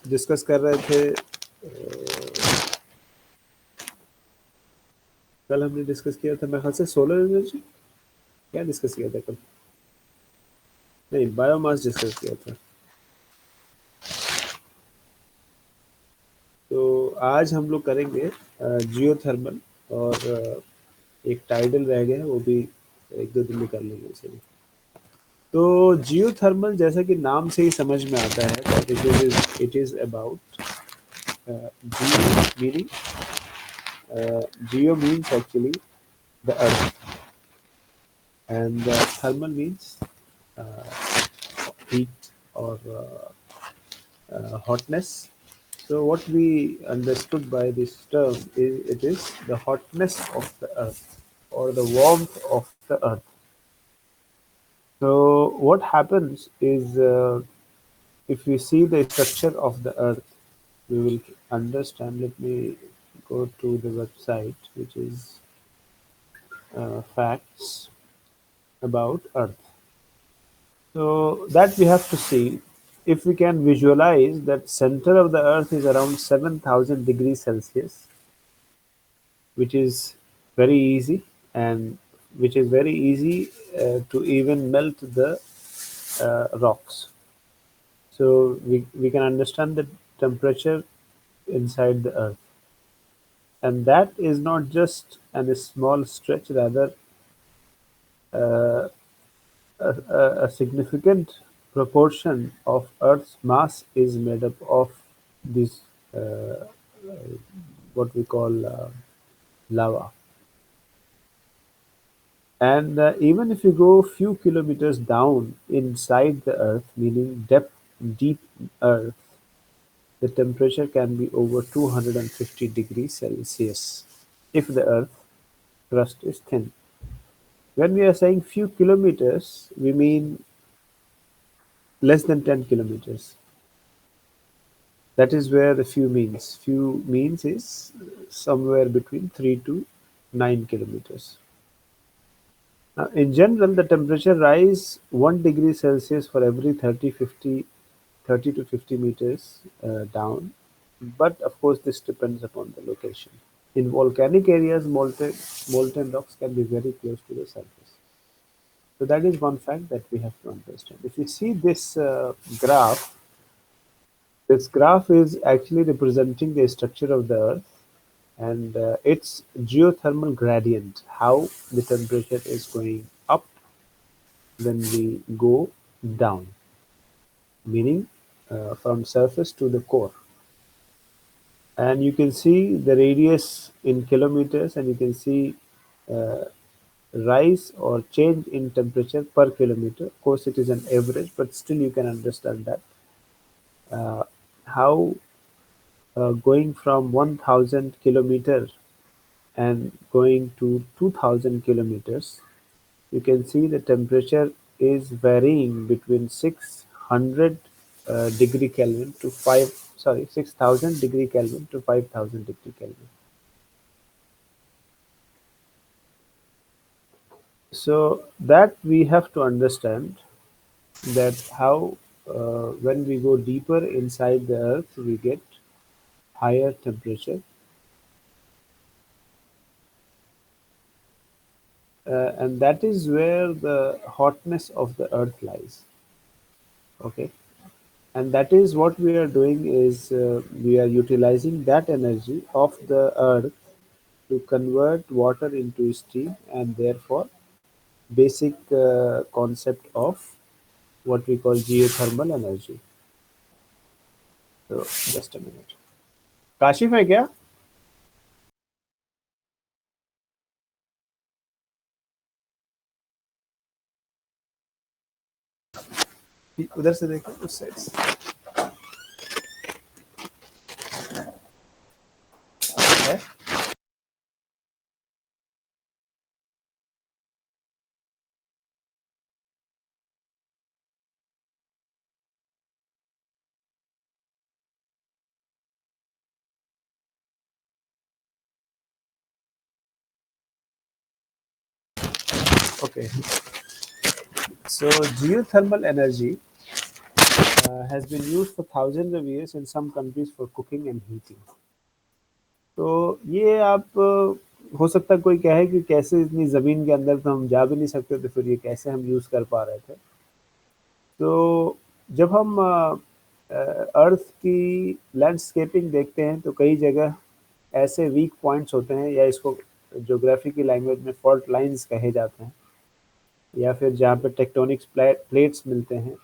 Discuss कर रहे थे। कल हमने डिस्कस किया था मेरे ख्याल से सोलर एनर्जी। क्या डिस्कस किया था कल? नहीं, बायोमास डिस्कस किया था। तो आज हम लोग करेंगे जियोथर्मल, और एक टाइडल रह गया है, वो भी एक दो दिन में कर लेंगे उसे भी। तो जियोथर्मल जैसा कि नाम से ही समझ में आता है that it is about geo meaning, geo means actually the earth, and thermal means uh, heat or hotness. So what we understood by this term is it is the hotness of the earth or the warmth of the earth. So what happens is, if we see the structure of the earth, we will understand. Let me go to the website, which is facts about earth. So that we have to see. If we can visualize that center of the earth is around 7,000 degrees Celsius, which is very easy, and which is very easy to even melt the rocks. So we can understand the temperature inside the earth. And that is not just a small stretch, rather uh, a significant proportion of Earth's mass is made up of this, uh, what we call lava. And even if you go a few kilometers down inside the Earth, meaning deep Earth, the temperature can be over 250 degrees Celsius if the Earth crust is thin. When we are saying few kilometers, we mean less than 10 kilometers. That is where the few means. Few means is somewhere between 3 to 9 kilometers. Now, in general, the temperature rise 1 degree Celsius for every 30 to 50 meters down. But of course, this depends upon the location. In volcanic areas, molten rocks can be very close to the surface. So that is one fact that we have to understand. If you see this graph, this graph is actually representing the structure of the Earth, and its geothermal gradient, how the temperature is going up when we go down, meaning from surface to the core. And you can see the radius in kilometers, and you can see uh, rise or change in temperature per kilometer. Of course, it is an average, but still you can understand that how going from 1,000 kilometer and going to 2,000 kilometers, you can see the temperature is varying between 600 degree Kelvin to 6,000 degree Kelvin to 5,000 degree Kelvin. So that we have to understand that how when we go deeper inside the earth, we get higher temperature, and that is where the hotness of the earth lies. Okay, and that is what we are doing is, we are utilizing that energy of the earth to convert water into steam, and therefore basic concept of what we call geothermal energy. So just a minute. Kashif है क्या? उधर से देखो, उस side से है. Okay, so geothermal energy has been used for thousands of years in some countries for cooking and heating. तो ये आप हो सकता है कोई कहे कि कैसे इतनी ज़मीन के अंदर तो हम जा भी नहीं सकते, तो फिर ये कैसे हम यूज़ कर पा रहे थे? तो जब हम अर्थ की लैंडस्केपिंग देखते हैं तो कई जगह ऐसे वीक पॉइंट्स होते हैं, या इसको ज्योग्राफी की लैंग्वेज में फॉल्ट लाइंस कहे जाते हैं, या फिर जहाँ पे टेक्टोनिक्स प्लेट्स मिलते हैं,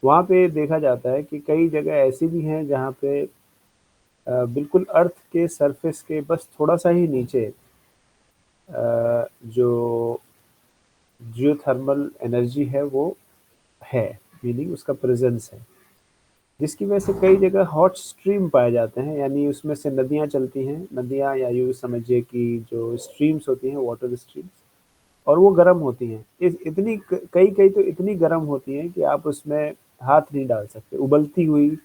वहाँ पे देखा जाता है कि कई जगह ऐसी भी हैं जहाँ पे बिल्कुल अर्थ के सरफेस के बस थोड़ा सा ही नीचे जो जियोथर्मल एनर्जी है वो है, मीनिंग उसका प्रेजेंस है, जिसकी वजह से कई जगह हॉट स्ट्रीम पाए जाते हैं, यानी उसमें से नदियाँ चलती हैं, नदियाँ या यूँ समझिए कि जो स्ट्रीम्स होती हैं, वाटर स्ट्रीम्स, और वो गर्म होती हैं। इतनी कई कई तो इतनी गर्म होती हैं कि आप उसमें हाथ नहीं डाल सकते। उबलती हुई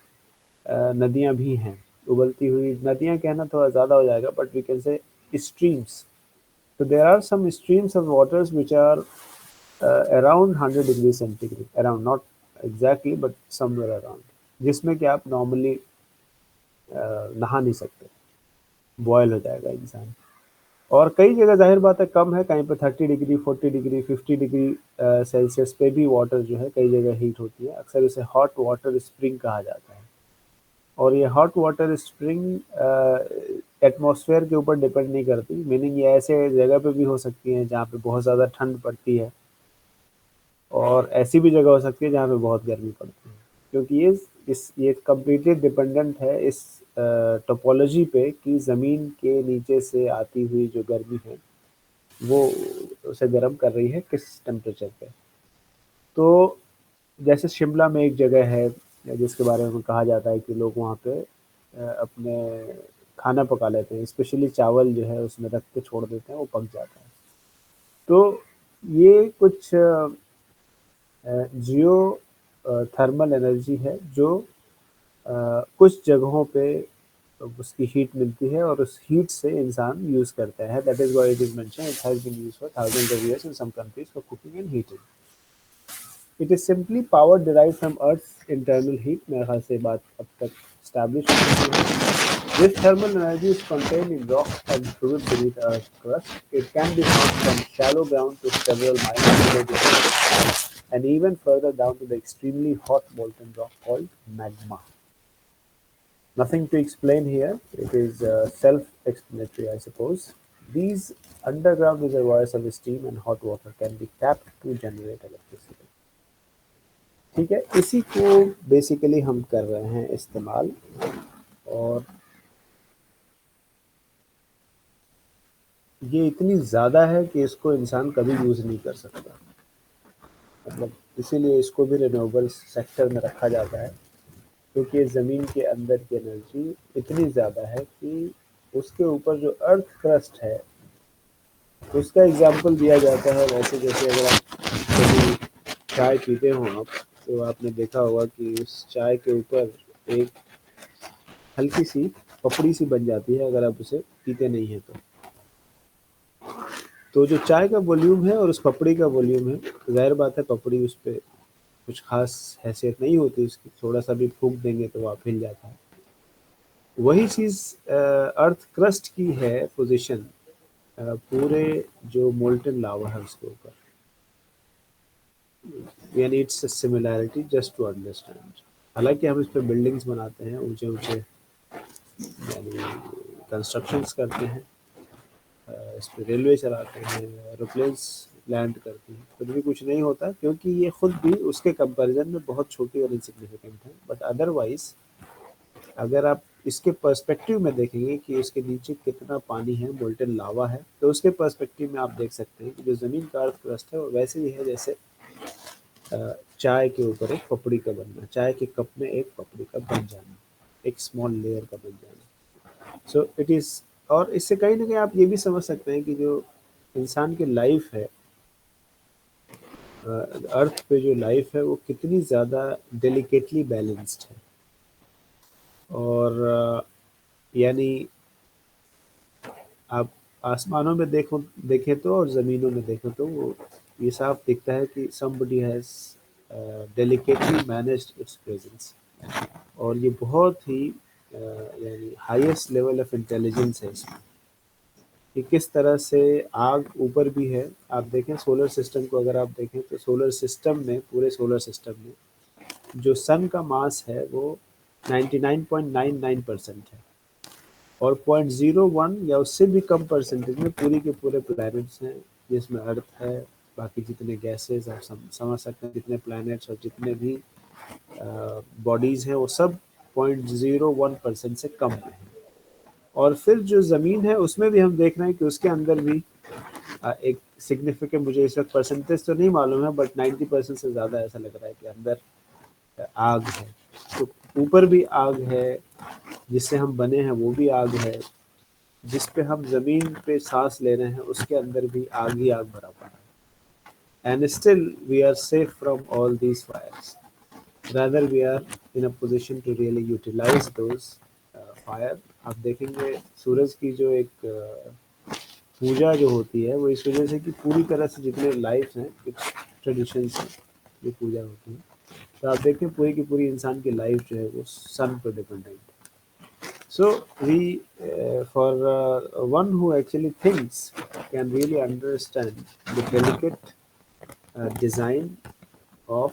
नदियाँ भी हैं। उबलती हुई नदियाँ कहना थोड़ा ज़्यादा हो जाएगा, but we can say streams. So there are some streams of waters which are around 100 degree centigrade, around, not exactly but somewhere around, जिसमें कि आप नॉर्मली नहा नहीं सकते, बॉयल हो जाएगा इंसान। और कई जगह जाहिर बात है कम है, कहीं पे 30 डिग्री, 40 डिग्री, 50 डिग्री सेल्सियस पे भी वाटर जो है कई जगह हीट होती है। अक्सर इसे हॉट वाटर स्प्रिंग कहा जाता है। और ये हॉट वाटर स्प्रिंग एटमॉस्फेयर के ऊपर डिपेंड नहीं करती, मीनिंग ये ऐसे जगह पे भी हो सकती हैं जहाँ पे बहुत ज़्यादा ठंड पड़ती है, और ऐसी भी जगह हो सकती है जहाँ पे बहुत गर्मी पड़ती है, क्योंकि ये कम्प्लीटली डिपेंडेंट है इस टोपोलॉजी पे कि ज़मीन के नीचे से आती हुई जो गर्मी है वो उसे गर्म कर रही है किस टेम्परेचर पे। तो जैसे शिमला में एक जगह है जिसके बारे में कहा जाता है कि लोग वहाँ पे अपने खाना पका लेते हैं, स्पेशली चावल जो है उसमें रख के छोड़ देते हैं, वो पक जाता है। तो ये कुछ जियो थर्मल एनर्जी है जो कुछ जगहों पे उसकी हीट मिलती है, और उस हीट से इंसान यूज़ करता है। That is why it is mention it has been used for thousands of years in some countries for cooking and heating. It is simply power derive from earth internal heat. मेरे ख्याल से बात अब तक establish हो चुकी है। This thermal energy is contained in rock and fluid beneath Earth's crust. It can be found from shallow ground to several miles below the surface, and even further down to the extremely hot molten rock called magma. Nothing to explain here. It is self-explanatory, I suppose. These underground reservoirs of steam and hot water can be tapped to generate electricity. ठीक है, इसी को basically हम कर रहे हैं इस्तेमाल, और ये इतनी ज़्यादा है कि इसको इंसान कभी यूज़ नहीं कर सकता। मतलब इसीलिए इसको भी रिन्यूएबल सेक्टर में रखा जाता है, क्योंकि ज़मीन के अंदर की एनर्जी इतनी ज़्यादा है कि उसके ऊपर जो अर्थ क्रस्ट है उसका एग्जाम्पल दिया जाता है। वैसे जैसे अगर आप कभी चाय पीते हो आप, तो आपने देखा होगा कि उस चाय के ऊपर एक हल्की सी पपड़ी सी बन जाती है अगर आप उसे पीते नहीं हैं तो जो चाय का वॉल्यूम है और उस पपड़ी का वॉल्यूम है, ज़ाहिर बात है पपड़ी उस पे कुछ ख़ास हैसियत नहीं होती उसकी, थोड़ा-सा भी फूँक देंगे तो वहाँ हिल जाता है। वही चीज़ अर्थ क्रस्ट की है पोज़ीशन पूरे जो मोल्टेन लावा है उसके ऊपर। यानी it's a similarity just to understand. हालाँकि हम इस पे बिल्डिंग्स बनाते हैं, ऊँचे-ऊँचे यानी कंस्ट्रक्शंस करते हैं, इस पे रेलवे चलाते हैं, एरोप्लेन्स लैंड करती हैं, फिर भी कुछ नहीं होता, क्योंकि ये खुद भी उसके कंपैरिजन में बहुत छोटी और इनसिग्निफिकेंट है। बट अदरवाइज़ अगर आप इसके पर्सपेक्टिव में देखेंगे कि इसके नीचे कितना पानी है, मोल्टेन लावा है, तो उसके पर्सपेक्टिव में आप देख सकते हैं कि जो ज़मीन का अर्थ क्रस्ट है वो वैसे ही है जैसे चाय के ऊपर एक पपड़ी का बनना, चाय के कप में एक पपड़ी का बन जाना, एक स्मॉल लेयर का बन जाना। सो इट इज़, और इससे कहीं न कहीं आप ये भी समझ सकते हैं कि जो इंसान की लाइफ़ है, अर्थ पे जो लाइफ़ है वो कितनी ज़्यादा डेलिकेटली बैलेंस्ड है। और यानी आप आसमानों में देखें तो और ज़मीनों में देखें तो वो ये साफ दिखता है कि somebody has delicately managed its presence. और ये बहुत ही यानी हाईएस्ट लेवल ऑफ इंटेलिजेंस है इसमें कि किस तरह से आग ऊपर भी है। आप देखें सोलर सिस्टम को, अगर आप देखें तो सोलर सिस्टम में, पूरे सोलर सिस्टम में जो सन का मास है वो 99.99% है, और 0.01 या उससे भी कम परसेंटेज में पूरी के पूरे प्लैनेट्स हैं, जिसमें अर्थ है, बाकी जितने गैसेस आप समझ सकते हैं, जितने प्लैनेट्स और जितने भी बॉडीज़ हैं वो सब 0.01% से कम में है। और फिर जो ज़मीन है उसमें भी हम देख रहे हैं कि उसके अंदर भी एक सिग्निफिकेंट, मुझे इस वक्त परसेंटेज तो नहीं मालूम है, बट 90% से ज़्यादा ऐसा लग रहा है कि अंदर आग है। तो ऊपर भी आग है, जिससे हम बने हैं वो भी आग है, जिस पे हम ज़मीन पे सांस ले रहे हैं उसके अंदर भी आग ही आग भरा पड़ा है। And still we are safe from all these fires, rather we are in a position to really utilize those fire। आप देखेंगे सूरज की जो एक पूजा जो होती है वो इस वजह से कि पूरी तरह से जितने लाइफ हैं, कुछ ट्रेडिशंस हैं जो पूजा होती है, तो आप देखें पूरी की पूरी इंसान की लाइफ जो है वो सन पर डिपेंडेंट है। So we, for one who actually thinks, can really understand the delicate design of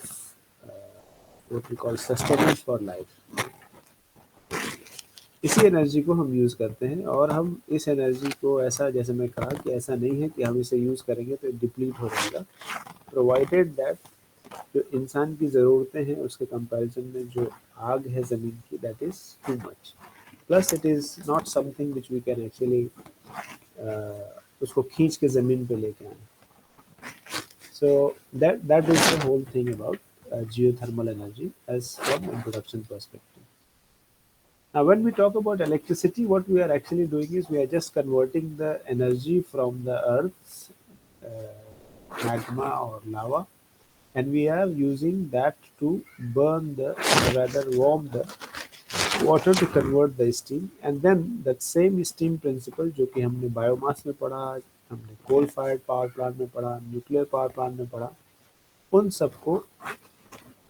what we call sustenance for life। इसी एनर्जी को हम यूज़ करते हैं, और हम इस एनर्जी को ऐसा, जैसे मैं कहा कि ऐसा नहीं है कि हम इसे यूज़ करेंगे तो डिप्लीट हो जाएगा, प्रोवाइडेड दैट जो इंसान की ज़रूरतें हैं उसके कंपैरिजन में जो आग है ज़मीन की, that is too much. Plus it is not something which we can actually उसको खींच के ज़मीन पे लेके आए। सो that is the whole thing about geothermal energy as from introduction perspective। Now, when we talk about electricity, what we are actually doing is we are just converting the energy from the Earth's magma or lava, and we are using that to burn the, rather warm the water to convert the steam, and then that same steam principle जो कि हमने biomass में पढ़ा, हमने coal fired power plant में पढ़ा, nuclear power plant में पढ़ा, उन सबको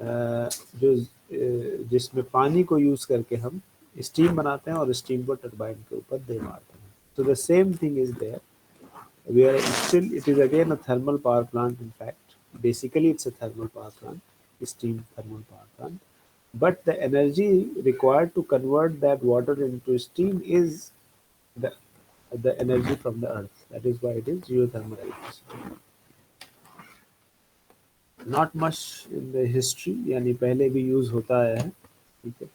जो जिसमें पानी को यूज़ करके हम स्टीम बनाते हैं और स्टीम को टरबाइन के ऊपर दे मारते हैं। So the same thing is there। We are still, it is again a thermal power plant in fact। Basically it's a thermal power plant, steam thermal power plant, but the energy required to convert that water into steam is the the energy from the earth। That is why it is geothermal electricity। Not much in the history, यानी पहले भी use होता आया है, ठीक है।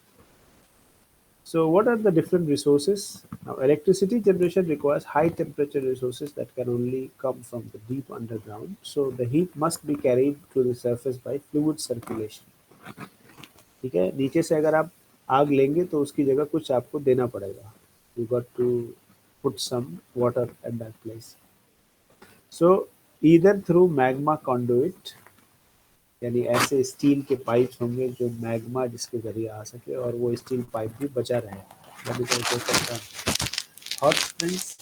So what are the different resources? Now, electricity generation requires high temperature resources that can only come from the deep underground. So the heat must be carried to the surface by fluid circulation। ठीक है, नीचे से अगर आप आग लेंगे तो उसकी जगह कुछ आपको देना पड़ेगा। You got to put some water at that place। So either through magma conduit, यानी ऐसे स्टील के पाइप होंगे जो मैग्मा जिसके ज़रिए आ सके और वो स्टील पाइप भी बचा रहे। हॉट स्प्रिंग्स,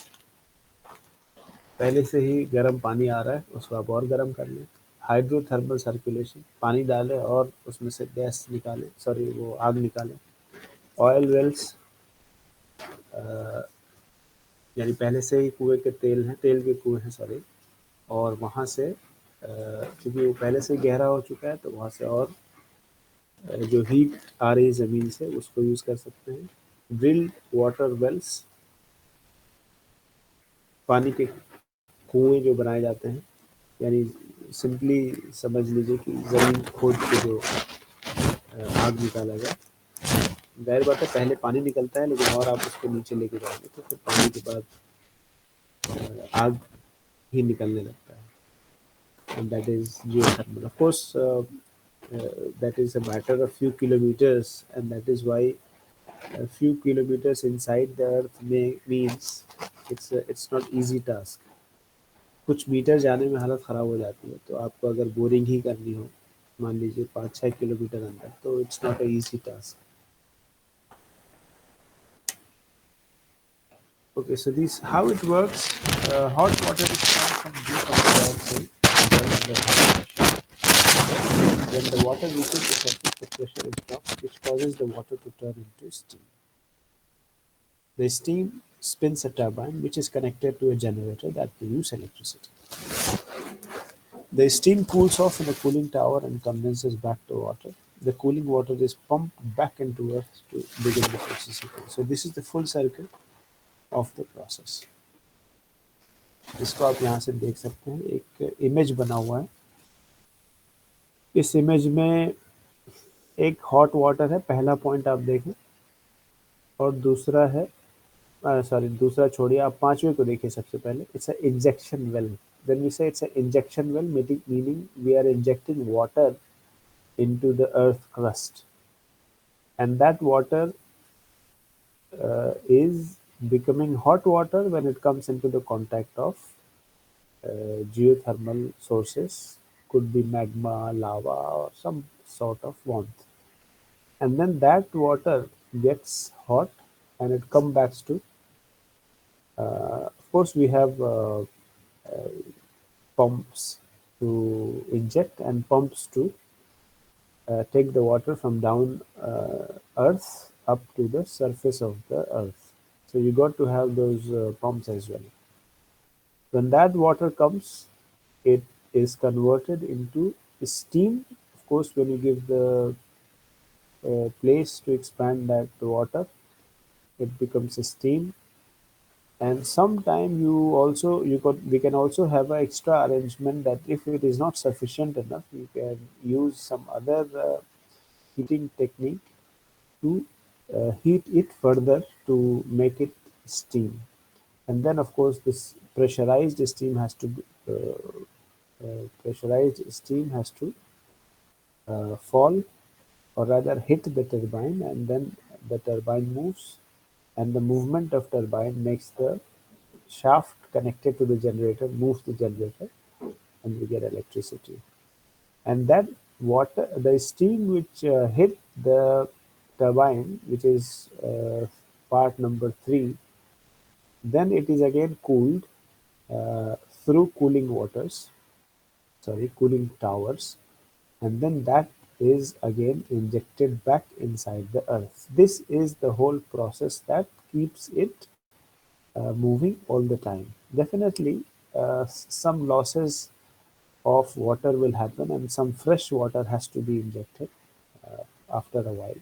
पहले से ही गर्म पानी आ रहा है उसको आप और गर्म कर लें। हाइड्रोथर्मल सर्कुलेशन, पानी डालें और उसमें से गैस निकालें, सॉरी वो आग निकालें। ऑयल वेल्स, यानी पहले से ही कुएं के तेल हैं, तेल के कुएं हैं सॉरी, और वहाँ से क्योंकि वो पहले से गहरा हो चुका है तो वहाँ से और जो हीट आ रही है ज़मीन से उसको यूज़ कर सकते हैं। ड्रिल्ड वाटर वेल्स, पानी के कुएं जो बनाए जाते हैं, यानी सिंपली समझ लीजिए कि ज़मीन खोद के जो आग निकाला जाए। जाहिर बात है पहले पानी निकलता है, लेकिन और आप उसको नीचे लेके जाएंगे तो फिर पानी के बाद आग ही निकलने लगता है। And that is geothermal। Of course, that is a matter of few kilometers, and that is why a few kilometers inside the earth means it's not easy task। कुछ मीटर जाने में हालत ख़राब हो जाती है, तो आपको अगर बोरिंग ही करनी हो, मान लीजिए 5-6 किलोमीटर अंदर, तो it's not a easy task. Okay, so this how it works। hot water is coming from deep underground sea, When the water reaches the surface, the pressure is dropped, which causes the water to turn into steam. The steam spins a turbine, which is connected to a generator that produces electricity. The steam cools off in a cooling tower and condenses back to water. The cooling water is pumped back into earth to begin the process cycle. So this is the full circle of the process. इसको आप यहाँ से देख सकते हैं, एक image बना हुआ है। इस इमेज में एक हॉट वाटर है, पहला पॉइंट आप देखें, और दूसरा है, सॉरी दूसरा छोड़िए, आप पांचवें को देखिए सबसे पहले। It's a injection well. When we say it's a injection well, meaning we are injecting water into the earth crust, and that water is becoming hot water when it comes into the contact of geothermal sources, could be magma, lava, or some sort of warmth, and then that water gets hot and it comes back to, of course we have pumps to inject and pumps to take the water from down earth up to the surface of the earth. So you got to have those pumps as well. When that water comes, it is converted into steam. Of course, when you give the place to expand that water, it becomes a steam. And sometime we can also have an extra arrangement that if it is not sufficient enough, you can use some other heating technique to heat it further to make it steam. And then of course this pressurized steam has to fall, or rather hit the turbine, and then the turbine moves, and the movement of turbine makes the shaft connected to the generator moves the generator, and we get electricity. And that water, the steam which hit the turbine, which is part number 3, then it is again cooled uh, through cooling towers, and then that is again injected back inside the earth. This is the whole process that keeps it moving all the time. Definitely, some losses of water will happen, and some fresh water has to be injected after a while,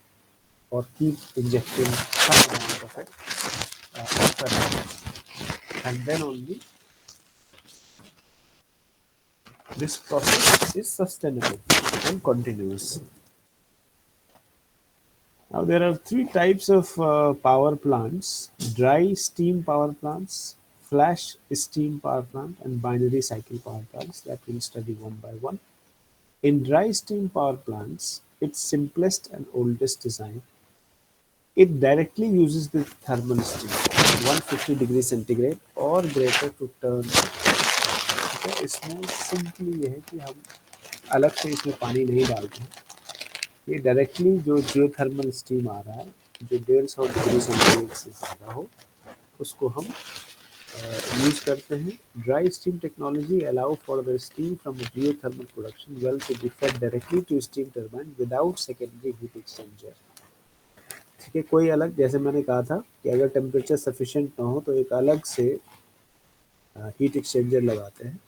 or keep injecting some amount of it after a while. And then only this process is sustainable and continuous. Now, there are 3 types of power plants: dry steam power plants, flash steam power plant, and binary cycle power plants that we'll study one by one. In dry steam power plants, its simplest and oldest design, it directly uses the thermal steam 150 degree centigrade or greater to turn. ठीक है, इसमें simply ये है कि हम अलग से इसमें पानी नहीं डालते हैं। ये डायरेक्टली जो जियोथर्मल स्टीम आ रहा है, जो 150 डिग्री सेंटीग्रेड से ज़्यादा हो, उसको हम यूज़ करते हैं। Dry steam technology allow for the steam from geothermal production well to be fed directly to steam turbine without secondary heat exchanger. ठीक है, कोई अलग, जैसे मैंने कहा था कि अगर टेम्परेचर सफिशिएंट ना हो तो एक अलग से हीट एक्सचेंजर लगाते हैं।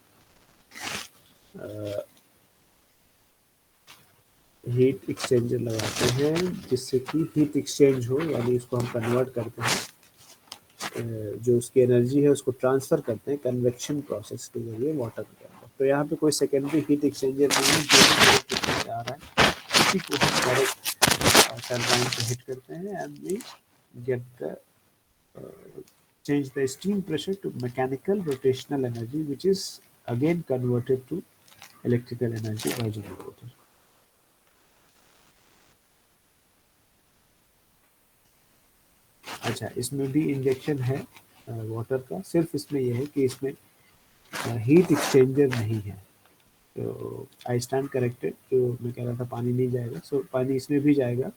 हीट एक्सचेंजर लगाते हैं जिससे कि हीट एक्सचेंज हो, यानी इसको हम कन्वर्ट करते हैं, जो उसकी एनर्जी है उसको ट्रांसफ़र करते हैं कन्वेक्शन प्रोसेस के जरिए वाटर के अंदर। तो यहाँ पे कोई सेकेंडरी हीट एक्सचेंजर नहीं है, जो भी डायरेक्ट आ रहा है उसी को हम डायरेक्ट टरबाइन पे हिट करते हैं, and we get the change the steam pressure to mechanical rotational energy, which is again converted to electrical energy by generator. अच्छा, इसमें भी इंजेक्शन है वाटर का, सिर्फ इसमें यह है कि इसमें हीट एक्सचेंजर नहीं है। तो आई स्टैंड करेक्टेड, जो मैं कह रहा था पानी नहीं जाएगा, सो पानी इसमें भी जाएगा,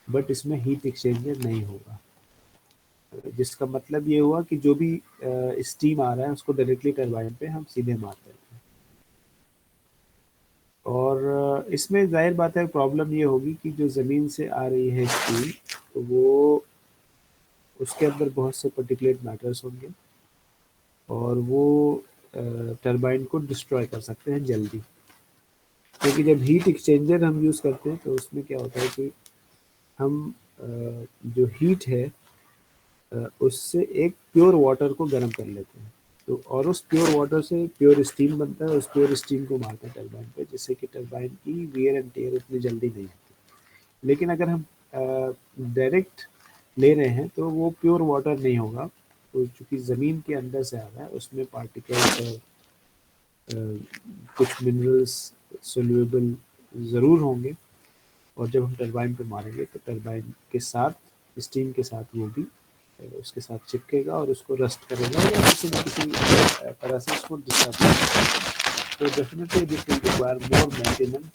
बट इसमें हीट एक्सचेंजर नहीं होगा। जिसका मतलब ये हुआ कि जो भी स्टीम आ रहा है उसको डायरेक्टली टरबाइन पे हम सीधे मार देते हैं। और इसमें ज़ाहिर बात है प्रॉब्लम ये होगी कि जो ज़मीन से आ रही है स्टीम, तो वो उसके अंदर बहुत से पार्टिकुलेट मैटर्स होंगे और वो टरबाइन को डिस्ट्रॉय कर सकते हैं जल्दी। क्योंकि जब हीट एक्सचेंजर हम यूज़ करते हैं तो उसमें क्या होता है कि हम जो हीट है उससे एक प्योर वाटर को गर्म कर लेते हैं। तो और उस प्योर वाटर से प्योर स्टीम बनता है, उस प्योर स्टीम को मारते हैं टरबाइन पे, जिससे कि टरबाइन की वियर एंड टेयर उतनी जल्दी नहीं होती। लेकिन अगर हम डायरेक्ट ले रहे हैं तो वो प्योर वाटर नहीं होगा। तो चूँकि ज़मीन के अंदर से आ रहा है उसमें पार्टिकल्स और कुछ मिनरल्स सोल्यूबल ज़रूर होंगे, और जब हम टरबाइन पे मारेंगे तो टरबाइन के साथ स्टीम के साथ वो भी उसके साथ चिपकेगा और उसको रस्ट करेगा या किसी न किसी तरह से उसको डिस्टर्ब करेगा। तो definitely this will require more maintenance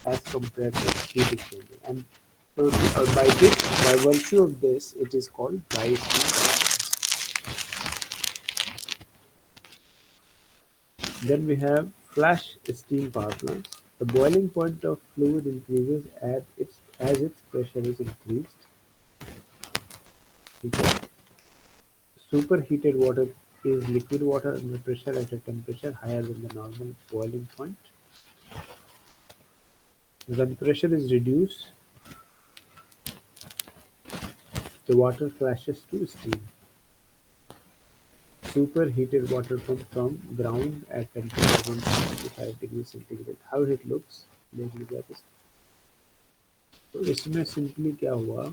as compared to heat exchanger. And so by virtue of this, it is called dry steam. Then we have flash steam power plants. The boiling point of fluid increases as its pressure is increased. Okay. Superheated water is liquid water under pressure at a temperature higher than the normal boiling point. When pressure is reduced, the water flashes to steam. Superheated water pump from ground at temperature 175 degrees centigrade. How it looks, देख लीजिए आप इसको। तो इसमें simply क्या हुआ,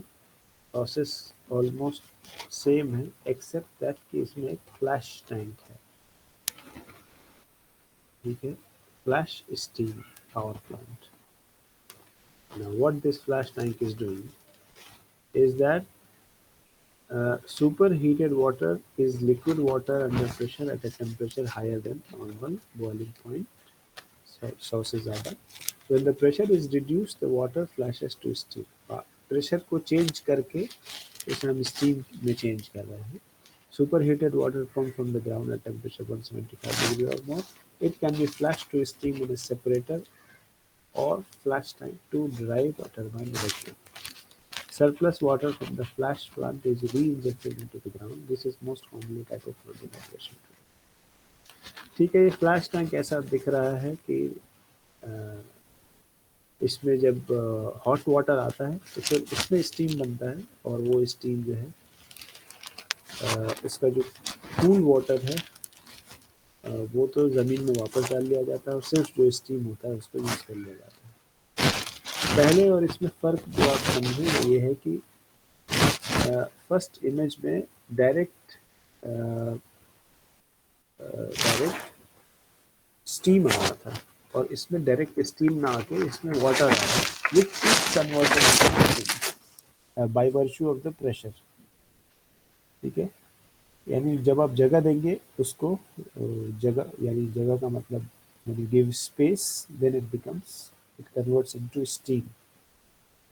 process almost same है accept that कि इसमें एक फ्लैश टैंक है। ठीक है, flash steam power plant. Now what this flash tank is doing is that superheated water is liquid water under pressure at a temperature higher than normal boiling point. So sources ज़्यादा। When the pressure is reduced, the water flashes to steam. Pressure को change करके इसे हम steam में change कर रहे हैं। Superheated water pumped from the ground at temperature 175 degree or more. It can be flashed to steam in a separator or flash tank to drive a turbine directly. Surplus water from the flash plant is re-injected into the ground. This is most commonly type of flooding operation. ठीक है, ये flash tank ऐसा दिख रहा है कि अ, इसमें जब हॉट वाटर आता है तो फिर उसमें स्टीम बनता है और वो स्टीम जो है इसका जो कूल वाटर है वो तो ज़मीन में वापस डाल दिया जाता है और सिर्फ जो स्टीम होता है उसको यूज़ कर लिया जाता है। पहले और इसमें फ़र्क जो आप समझें वो ये है कि फर्स्ट इमेज में डायरेक्ट डायरेक्ट स्टीम आ रहा था और इसमें डायरेक्ट स्टीम ना आके इसमें वाटर आ रहा है which is converted by virtue of the pressure. ठीक है, यानी जब आप जगह देंगे उसको जगह यानी जगह का मतलब when you give space then it converts into steam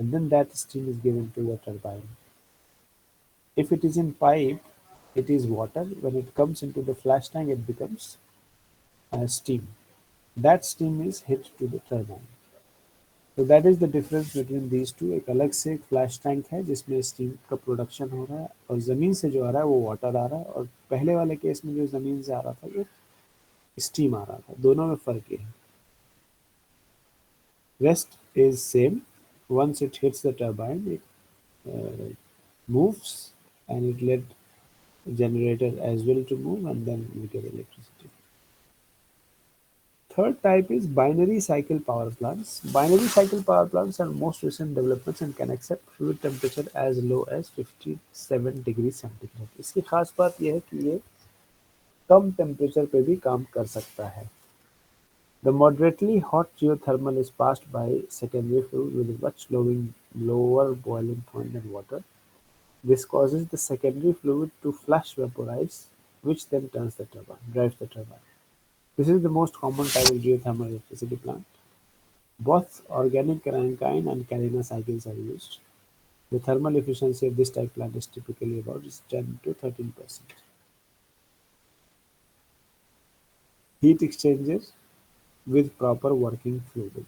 and then that steam is given to a turbine. If it is in pipe it is water, when it comes into the flash tank it becomes steam. That steam is hit to the turbine. तो that is the difference between these two. एक अलग से एक flash tank है जिसमें steam का production हो रहा है और ज़मीन से जो आ रहा है वो वाटर आ रहा है, और पहले वाले केस में जो ज़मीन से आ रहा था वो स्टीम आ रहा था। दोनों में फ़र्क ये है। Rest is same. Once it hits the turbine it moves and it let generator as well to move and then we get electricity. Third type is binary cycle power plants. Binary cycle power plants are most recent developments and can accept fluid temperature as low as 57 degree centigrade. इसकी खास बात यह है कि ये कम temperature पे भी काम कर सकता है। The moderately hot geothermal is passed by secondary fluid with a much lower boiling point than water. This causes the secondary fluid to flash vaporize, which then drives the turbine. This is the most common type of geothermal electricity plant. Both organic Rankine and Carina cycles are used. The thermal efficiency of this type plant is typically about 10 to 13%. Heat exchangers. with proper working fluid।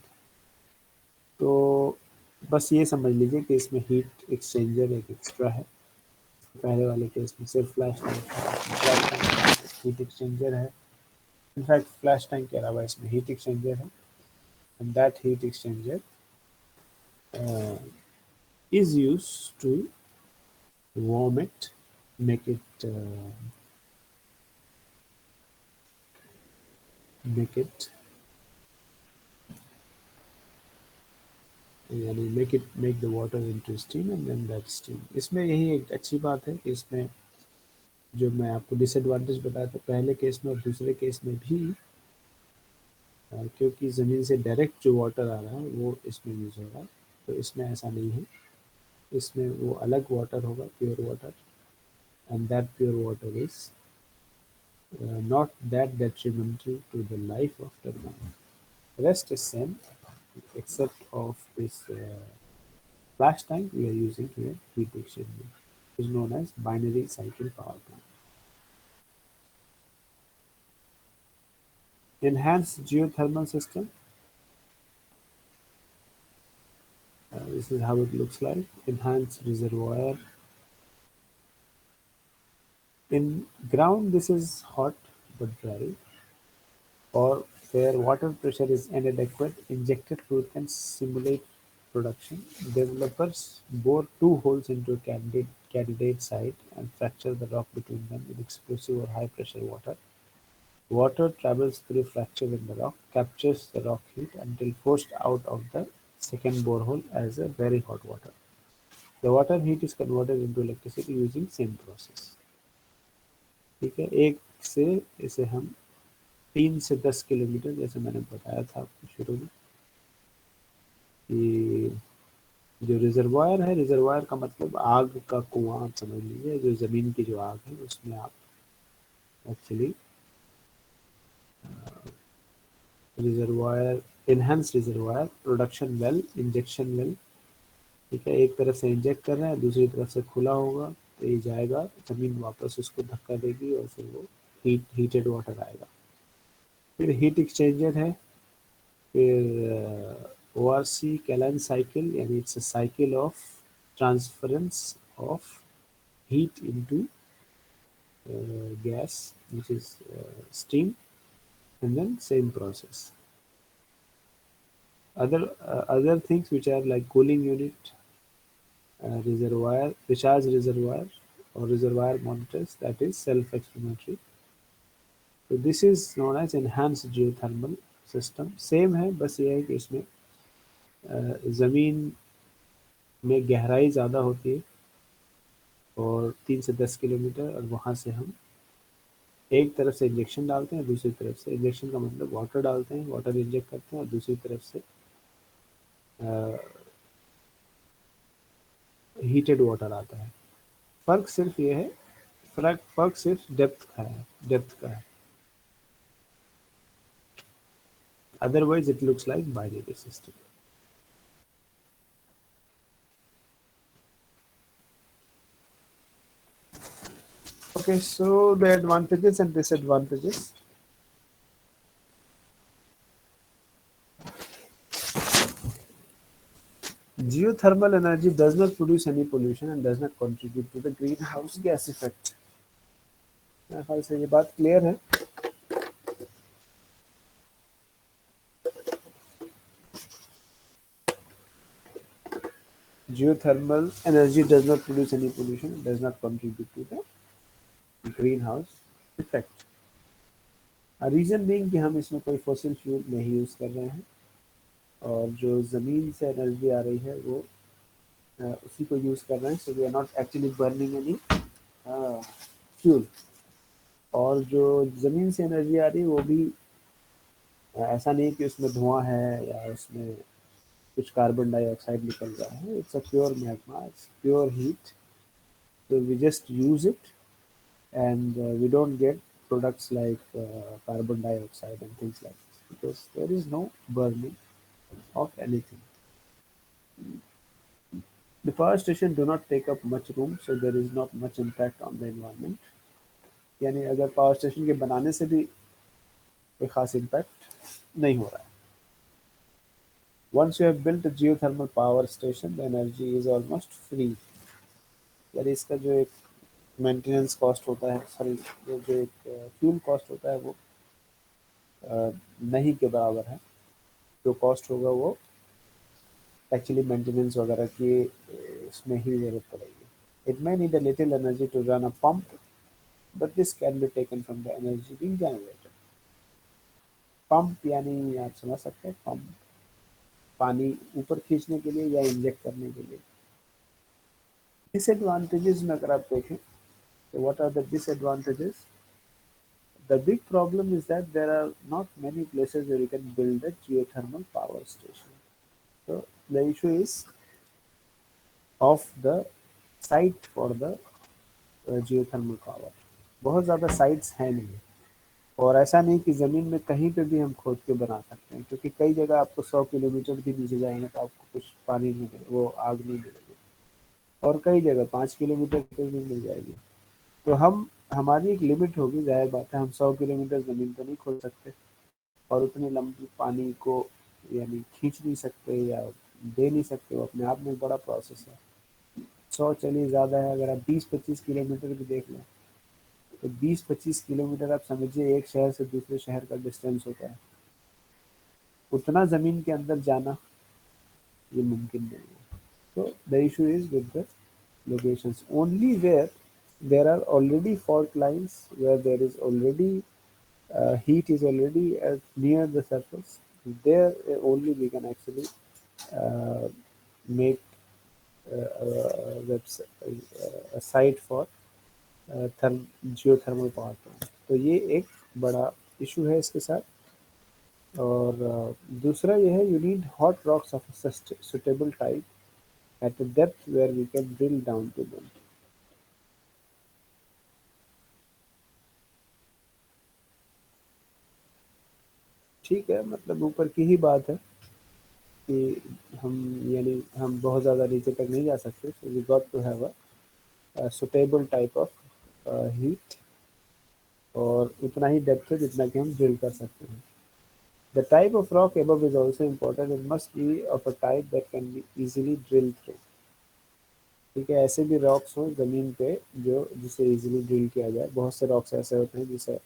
तो बस ये समझ लीजिए कि इसमें heat exchanger एक extra है। पहले वाले केस में सिर्फ फ्लैश टैंक हीट एक्सचेंजर है। इनफैक्ट फ्लैश टैंक के अलावा इसमें हीट एक्सचेंजर है, and that heat exchanger is used to warm it, make it यानी make the water into steam and then that steam। इसमें यही एक अच्छी बात है कि इसमें जो मैं आपको डिसएडवांटेज बताया था पहले केस में और दूसरे केस में भी, क्योंकि ज़मीन से डायरेक्ट जो वाटर आ रहा है वो इसमें यूज़ हो रहा है, तो इसमें ऐसा नहीं है। इसमें वो अलग वाटर होगा, pure water, and that pure water is not that detrimental to the life of the plant। Rest is same except of this flash tank we are using here, heat exchanger, is known as binary cycle power plant। Enhanced geothermal system, this is how it looks like। Enhanced reservoir, in ground this is hot but dry, or where water pressure is inadequate, injected fluid can simulate production। Developers bore two holes into a candidate site and fracture the rock between them with explosive or high pressure water। Water travels through fracture in the rock, captures the rock heat until forced out of the second borehole as a very hot water। The water heat is converted into electricity using same process। ठीक है, एक से इसे हम 3 से 10 kilometre, जैसे मैंने बताया था आपको शुरू में कि जो रिजर्वायर है, रिजर्वायर का मतलब आग का कुआं आप समझ लीजिए। जो ज़मीन की जो आग है उसमें आप actually reservoir, enhance reservoir, production well, injection well. ठीक है, एक तरफ से इंजेक्ट कर रहे हैं, दूसरी तरफ से खुला होगा, तो ये जाएगा, ज़मीन वापस उसको धक्का देगी और फिर वो हीटेड वाटर आएगा। फिर हीट एक्सचेंजर है, फिर ORC कैलाइन साइकिल, यानी it's a cycle of transference of heat into gas, which is steam, and then same process। Other things which are like cooling unit, reservoir, recharge reservoir, or reservoir monitors, that is self-explanatory। So this is known as enhanced geothermal system। Same है, बस ये है कि इसमें ज़मीन में गहराई ज़्यादा होती है और 3 से 10 किलोमीटर, और वहाँ से हम एक तरफ से इंजेक्शन डालते हैं, दूसरी तरफ से, इंजेक्शन का मतलब वाटर डालते हैं, वाटर इंजेक्ट करते हैं, और दूसरी तरफ से हीटेड वाटर आता है। फ़र्क सिर्फ ये है, फ़र्क सिर्फ डेप्थ का है। Otherwise it looks like binary system. Okay, so the advantages and disadvantages। Geothermal energy does not produce any pollution and does not contribute to the greenhouse gas effect। मेरे ख्याल से ये बात क्लियर है। Geothermal energy does not produce any pollution and does not contribute to the greenhouse effect। Reason being कि हम इसमें कोई फॉसिल फ्यूल नहीं यूज़ कर रहे हैं, और जो ज़मीन से एनर्जी आ रही है वो उसी को यूज़ कर रहे हैं। So we are not actually burning any fuel. और जो ज़मीन से एनर्जी आ रही है वो भी ऐसा नहीं कि उसमें धुआं है या उसमें कुछ कार्बन डाइऑक्साइड निकल रहा है। It's a pure magma, it's pure heat. So we just use it, and we don't get products like carbon dioxide and things like this, because there is no burning of anything। The power station do not take up much room, so there is not much impact on the environment। यानी अगर power station के बनाने से भी कोई खास impact नहीं हो रहा है। Once you have built a geothermal power station the energy is almost free. यानी इसका जो एक मेंटेनेंस कॉस्ट होता है, सॉरी, जो एक फ्यूल कॉस्ट होता है वो नहीं के बराबर है। जो कॉस्ट होगा वो एक्चुअली मेंटेनेंस वगैरह की इसमें ही ज़रूरत पड़ेगी। It may need a little energy to run a pump, but this can be taken from the energy being generated. Pump यानी आप समझ सकते हैं, पंप पानी ऊपर खींचने के लिए या इंजेक्ट करने के लिए। डिसएडवांटेजेस में अगर आप देखें तो what are the disadvantages? The big problem is that there are not many places where you can build a geothermal power station. So the issue is of the site for the geothermal power. बहुत ज़्यादा sites हैं नहीं, और ऐसा नहीं कि ज़मीन में कहीं पे भी हम खोद के बना सकते हैं, क्योंकि कई जगह आपको 100 किलोमीटर भी नीचे जाएंगे तो आपको कुछ पानी नहीं मिले, वो आग नहीं मिलेगी, और कई जगह 5 किलोमीटर पे भी मिल जाएगी। तो हम हमारी एक लिमिट होगी, जाहिर बात है हम 100 किलोमीटर ज़मीन तो नहीं खोद सकते, और उतनी लंबी पानी को यानी खींच नहीं सकते या दे नहीं सकते, वो अपने आप में एक बड़ा प्रोसेस है। 100 चलिए ज़्यादा है, अगर आप 20-25 किलोमीटर भी देख लें तो 20-25 किलोमीटर आप समझिए एक शहर से दूसरे शहर का डिस्टेंस होता है। उतना ज़मीन के अंदर जाना ये मुमकिन नहीं है। So the issue is with the locations. Only where there are already fault lines, where there is already heat is already near the surface, there only we can actually uh, make a site for geothermal power plant. तो ये एक बड़ा issue है इसके साथ। और दूसरा ये है, you need hot rocks of suitable type at a depth where we can drill down to them. ठीक है, मतलब ऊपर की ही बात है कि हम यानी हम बहुत ज़्यादा नीचे तक नहीं जा सकते, so we got to have a suitable type of heat, और उतना ही डेप्थ है जितना कि हम ड्रिल कर सकते हैं। The type of rock above is also important. It must be of a type that can be easily drilled through. ठीक है, ऐसे भी रॉक्स हों ज़मीन पे जो जिसे इजीली ड्रिल किया जाए। बहुत से रॉक्स ऐसे होते हैं जिसे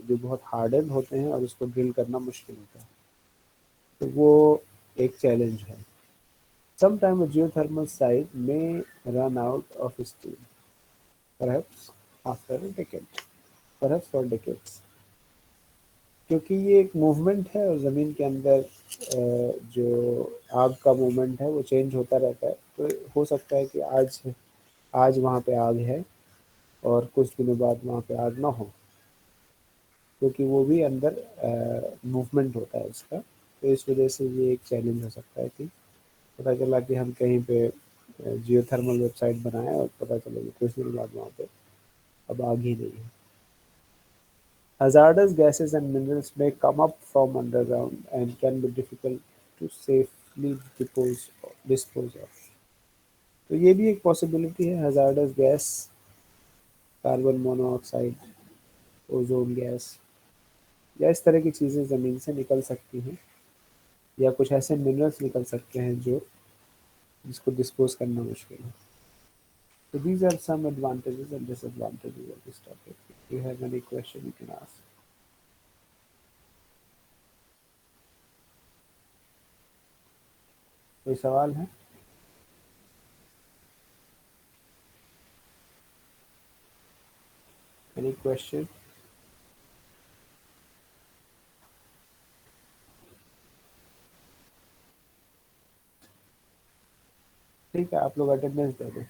जो बहुत हार्डन होते हैं और उसको ड्रिल करना मुश्किल होता है, तो वो एक चैलेंज है। Sometime a geothermal site may run out of steam, perhaps after a decade, perhaps for decades, क्योंकि ये एक मूवमेंट है और ज़मीन के अंदर जो आग का मूवमेंट है वो चेंज होता रहता है। तो हो सकता है कि आज वहाँ पे आग है और कुछ दिनों बाद वहाँ पे आग ना हो, क्योंकि वो भी अंदर मूवमेंट होता है उसका। तो इस वजह से ये एक चैलेंज हो सकता है कि पता चला कि हम कहीं पे जियोथर्मल वेबसाइट बनाएं और पता चले कि कुछ दिन बाद वहाँ पे अब आग ही नहीं है। Hazardous gases and minerals may come up from underground and can be difficult to safely dispose of. तो ये भी एक पॉसिबिलिटी है, hazardous gas, carbon monoxide, ozone gas, या इस तरह की चीज़ें ज़मीन से निकल सकती हैं, या कुछ ऐसे मिनरल्स निकल सकते हैं जो जिसको डिस्पोज करना मुश्किल है। So these are some advantages and disadvantages of this topic. If you have any question, you can ask. कोई सवाल है? Any question? ठीक है, आप लोग अटेंडेंस दे दें।